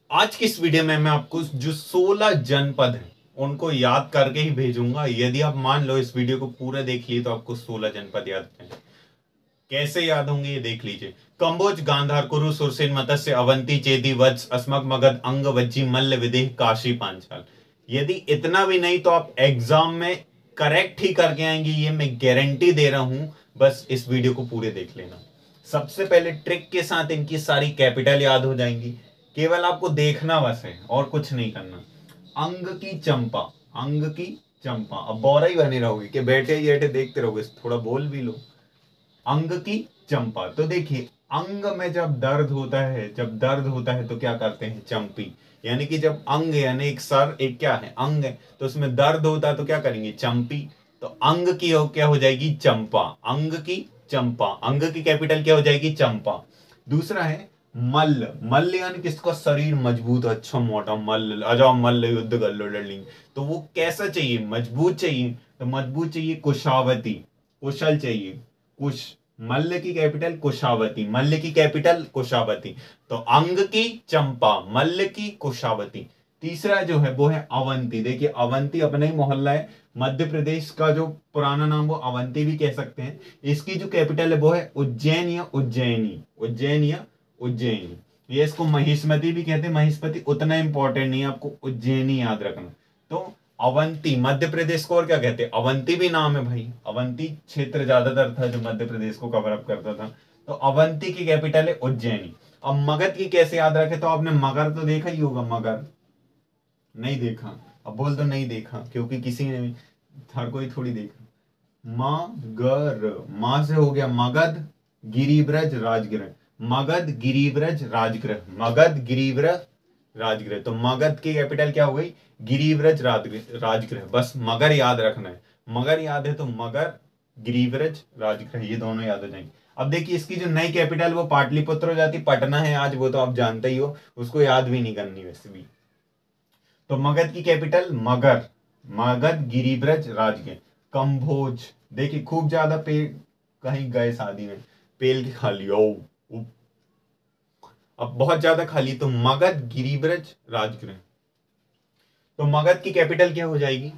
आज की इस वीडियो में मैं आपको जो 16 जनपद हैं उनको याद करके ही भेजूंगा। यदि आप मान लो इस वीडियो को पूरा देख लिए तो आपको 16 जनपद याद हैं। कैसे याद होंगे ये देख लीजिए। कंबोज, गांधार, कुरु, सुरसेन, मत्स्य, अवंती, चेदी, वत्स, अस्मक, मगध, अंग, वज्जी, मल्ल, विदेह, काशी, पांचाल। यदि इतना भी नहीं तो आप एग्जाम में करेक्ट ही करके आएंगे, ये मैं गारंटी दे रहा हूं। बस इस वीडियो को पूरे देख लेना। सबसे पहले ट्रिक के साथ इनकी सारी कैपिटल याद हो जाएंगी। केवल आपको देखना बस है और कुछ नहीं करना। अंग की चंपा, अंग की चंपा। अब बोरा ही बने रहोगे कि बैठे ही बैठे देखते रहोगे, थोड़ा बोल भी लो। अंग की चंपा। तो देखिए, अंग में जब दर्द होता है, जब दर्द होता है तो क्या करते हैं? चंपी। यानी कि जब अंग यानी एक सर, एक क्या है? अंग है, तो उसमें दर्द होता है तो क्या करेंगे? चंपी। तो अंग की क्या हो जाएगी? चंपा। अंग की चंपा। अंग की कैपिटल क्या हो जाएगी? चंपा। दूसरा है मल्ल। मल्ल यानी किसका शरीर मजबूत, अच्छा मोटा। मल्ल, आ जाओ मल्ल युद्ध कर लो डार्लिंग। तो वो कैसा चाहिए? मजबूत चाहिए। तो मजबूत चाहिए कुशावती, कुशल चाहिए। कुश। मल्ल की कैपिटल कुशावती, मल्ल की कैपिटल कुशावती। तो अंग की चंपा, मल्ल की कुशावती। तीसरा जो है वो है अवंती। देखिए, अवंती अपना ही मोहल्ला है। मध्य प्रदेश का जो पुराना नाम वो अवंती भी कह सकते हैं। इसकी जो कैपिटल है वो है उज्जैन या उज्जैनी, उज्जैन या उज्जैनी। ये इसको महिष्मति भी कहते हैं। महिष्मति उतना इंपॉर्टेंट नहीं है, आपको उज्जैनी याद रखना। तो अवंती मध्य प्रदेश को और क्या कहते हैं? अवंती भी नाम है भाई। अवंती क्षेत्र ज्यादातर था जो मध्य प्रदेश को कवर अप करता था। तो अवंती की कैपिटल है उज्जैनी। अब मगध की कैसे याद रखे? तो आपने मगर तो देखा ही होगा। मगर नहीं देखा? अब बोल दो नहीं देखा, क्योंकि किसी ने भी, हर कोई थोड़ी देखा। मगर, मां से हो गया मगध, गिरिब्रज, राजगृह। मगध, गिरिब्रज, राजगृह। मगध, गिरिब्रज, राजगृह। तो मगध की कैपिटल क्या हो गई? गिरिब्रज, राजगृह। बस मगर याद रखना है। मगर याद है तो मगर, गिरिब्रज, राजगृह, ये दोनों याद हो जाएंगे। अब देखिए, इसकी जो नई कैपिटल वो पाटलिपुत्र हो जाती। पटना है आज, वो तो आप जानते ही हो, उसको याद भी नहीं करनी वैसे भी। तो मगध की कैपिटल मगर, मगध, गिरिब्रज, राजगृह। कंभोज। देखिए, खूब ज्यादा पेड़, कहीं गए शादी में, पेल के खा लियो। अब बहुत ज्यादा खा ली तो मगध, गिरिब्रज, राजगृह। तो मगध की कैपिटल क्या हो जाएगी?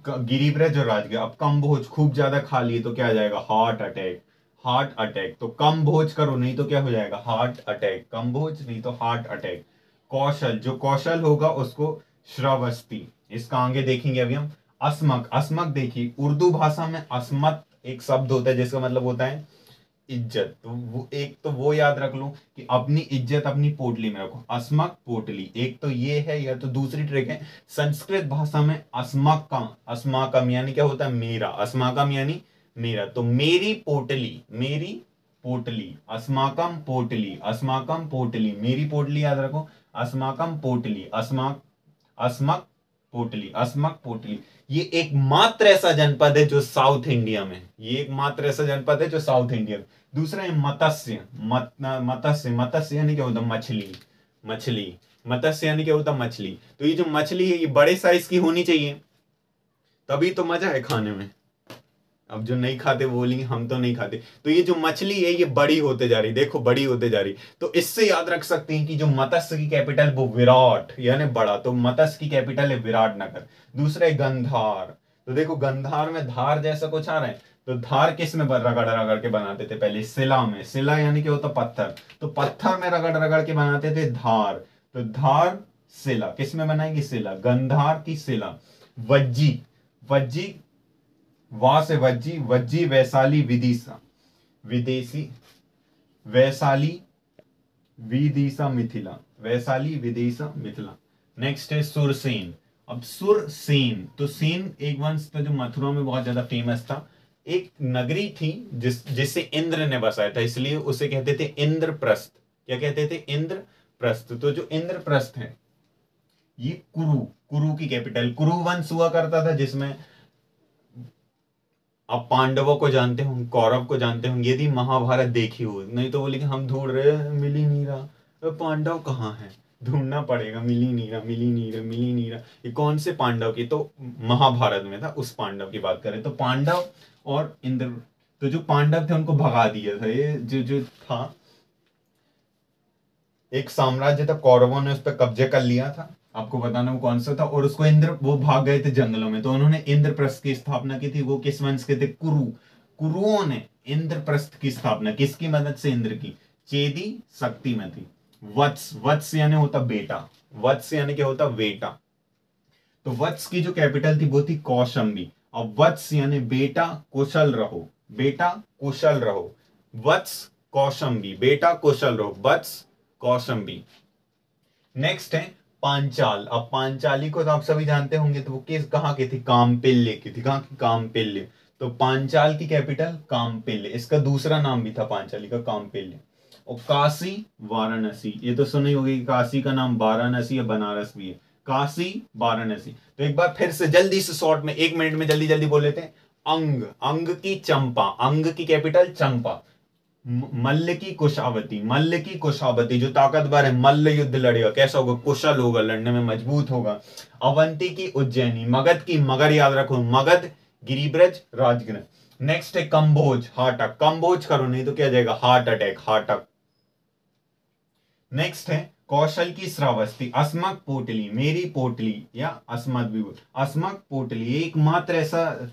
गिरिब्रज और राजगृह। अब कम भोज, खूब ज्यादा खा लिए तो क्या आ जाएगा? Heart attack, heart attack. तो कम भोज करो, नहीं तो क्या हो जाएगा? Heart attack. कम भोज नहीं तो हार्ट अटैक। कौशल, जो कौशल होगा उसको श्रावस्ती। इसका आगे देखेंगे अभी हम। अस्मक, अस्मक देखिए, उर्दू भाषा में अस्मत एक शब्द होता है जिसका मतलब होता है इज्जत। तो वो एक तो वो याद रख लो कि अपनी इज्जत अपनी पोटली में रखो। अस्मक, पोटली। एक तो ये है, या तो दूसरी ट्रिक है, संस्कृत भाषा में अस्मकम, अस्माकम यानी क्या होता है? मेरा। अस्माकम यानी मेरा। तो मेरी पोटली, मेरी पोटली। अस्माकम पोटली, अस्माकम पोटली, मेरी पोटली याद रखो। अस्माकम पोटली, अस्माक, अस्मक पोटली, अस्मक पोटली। ये एकमात्र ऐसा जनपद है जो साउथ इंडिया में है। ये एकमात्र ऐसा जनपद है जो साउथ इंडिया में। दूसरा है मत्स्य। मत्स्य, मत्स्य यानी क्या होता है? मछली, मछली। मत्स्य यानी क्या होता है? मछली। तो ये जो मछली है ये बड़े साइज की होनी चाहिए, तभी तो मजा है खाने में। अब जो नहीं खाते वो बोलेंगे हम तो नहीं खाते। तो ये जो मछली है ये बड़ी होते जा रही, देखो बड़ी होते जा रही। तो इससे याद रख सकते हैं कि जो मत्स्य की कैपिटल वो विराट यानी बड़ा। तो मत्स्य की कैपिटल है विराटनगर। दूसरा है गंधार। तो देखो, गंधार में धार जैसा कुछ आ रहा है। तो धार किस में रगड़ रगड़ के बनाते थे? पहले शिला में। शिला यानी क्या होता? पत्थर। तो पत्थर में रगड़ रगड़ के बनाते थे धार। तो धार, शिला। किस में बनाएंगे? शिला। गंधार की शिला। वज्जी, वज्जी, वहां से वज्जी, वज्जी, वैशाली, विदिशा, विदेशी, वैशाली, विदिशा, मिथिला। वैशाली, विदिशा, मिथिला। नेक्स्ट है सुरसेन। अब सुरसेन, तो सेन एक वंश था जो मथुरा में बहुत ज्यादा फेमस था। एक नगरी थी जिसे इंद्र ने बसाया था, इसलिए उसे कहते थे इंद्रप्रस्थ। क्या कहते थे? इंद्रप्रस्थ। तो जो इंद्रप्रस्थ है ये कुरु, कुरु की कैपिटल। कुरु वंश हुआ करता था जिसमें, आप पांडवों को जानते होंगे, कौरव को जानते होंगे, यदि महाभारत देखी हो। नहीं तो बोले कि हम ढूंढ रहे हैं मिल ही नहीं रहा, तो पांडव कहाँ है? ढूंढना पड़ेगा, मिल ही नहीं रहा, मिल ही नहीं रहा, मिल ही नहीं रहा। ये कौन से पांडव की? तो महाभारत में था, उस पांडव की बात करें। तो पांडव और इंद्र, तो जो पांडव थे उनको भगा दिया था ये जो जो था। एक साम्राज्य था, कौरवों ने उस पर कब्जे कर लिया था, आपको बताना वो कौन सा था, और उसको वो भाग गए थे जंगलों में, तो उन्होंने इंद्रप्रस्थ की स्थापना की थी। वो किस वंश के थे? कुरु। कुरुओं ने इंद्रप्रस्थ की स्थापना किसकी मदद से? इंद्र की। चेदी, शक्तिमती। वत्स, वत्स यानी होता बेटा, वत्स यानी क्या होता? बेटा। तो वत्स की जो कैपिटल थी वो थी कौशंबी। अब वत्स यानी बेटा, कुशल रहो, बेटा कुशल रहो। वत्स कौशंबी, बेटा कुशल रहो, वत्स कौशंबी। नेक्स्ट है पांचाल। अब पांचाली को तो आप सभी जानते होंगे, तो वो किस कहाँ की थी? कामपिल्य की थी। कहाँ की? कामपिल्य। तो पांचाल की कैपिटल कामपिल्य, इसका दूसरा नाम भी था पांचाली का, कामपिल्य। और काशी, वाराणसी, ये तो सुनी होगी, काशी का नाम वाराणसी या बनारस भी है। काशी, वाराणसी। तो एक बार फिर से जल्दी से शॉर्ट में 1 मिनट में जल्दी जल्दी बोल लेते हैं। अंग, अंग की चंपा, अंग की कैपिटल चंपा। मल्ल की कुशावती, मल्ल की कुशावती, जो ताकतवर है, मल्ल युद्ध लड़ेगा, कैसा होगा? कुशल होगा, लड़ने में मजबूत होगा। अवंती की उज्जैनी, मगध की मगर, याद रखो, मगध, गिरिब्रज, राजगृह। नेक्स्ट है कंबोज, हार्टक, कंबोज करो नहीं तो क्या जाएगा? Heart attack, हार्टक। नेक्स्ट है कौशल की श्रावस्ती, अस्मक पोटली, मेरी पोटली, या अस्मत भी बोल, अस्मक पोटली, एकमात्र ऐसा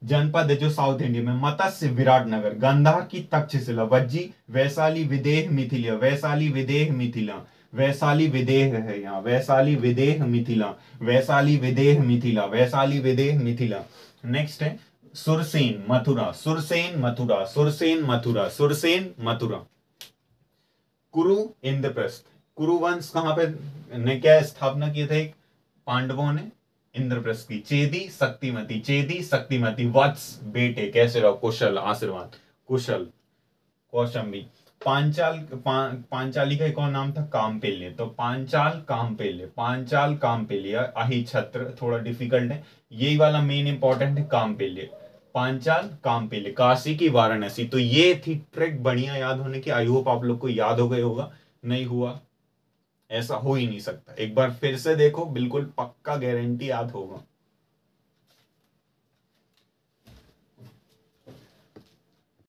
जनपद है जो साउथ इंडिया में। मत्स्य, विराटनगर। गंधार की तक्षशिला, वज्जी, वैशाली, विदेह, मिथिला, वैशाली, विदेह, मिथिला, वैशाली, विदेह है यहाँ, वैशाली, विदेह, मिथिला, वैशाली, विदेह, मिथिला, वैशाली, विदेह, मिथिला। नेक्स्ट है सुरसेन, मथुरा, सुरसेन, मथुरा, सुरसेन, मथुरा, सुरसेन, मथुरा। कुरु, इंद्रप्रस्थ। कुरु वंश कहां पे ने क्या स्थापना की थे? पांडवों ने इंद्रप्रस्थ की। चेदी, शक्तिमती, चेदी, शक्तिमती। वत्स, बेटे, कैसे रहो? कुशल, आशीर्वाद, कुशल, कौशंबी। पांचाल, पांचाली का एक और नाम था कामपेल्य। तो पांचाल, कामपेल्य, पांचाल, कामपेल्य, अहि छत्र थोड़ा डिफिकल्ट है, यही वाला मेन इंपॉर्टेंट है, कामपेल्य, पांचाल, कामपेल्य, काशी की वाराणसी। तो ये थी ट्रिक, बढ़िया याद होने की। आई होप आप लोग को याद हो गए होगा। नहीं हुआ, ऐसा हो ही नहीं सकता। एक बार फिर से देखो, बिल्कुल पक्का गारंटी याद होगा।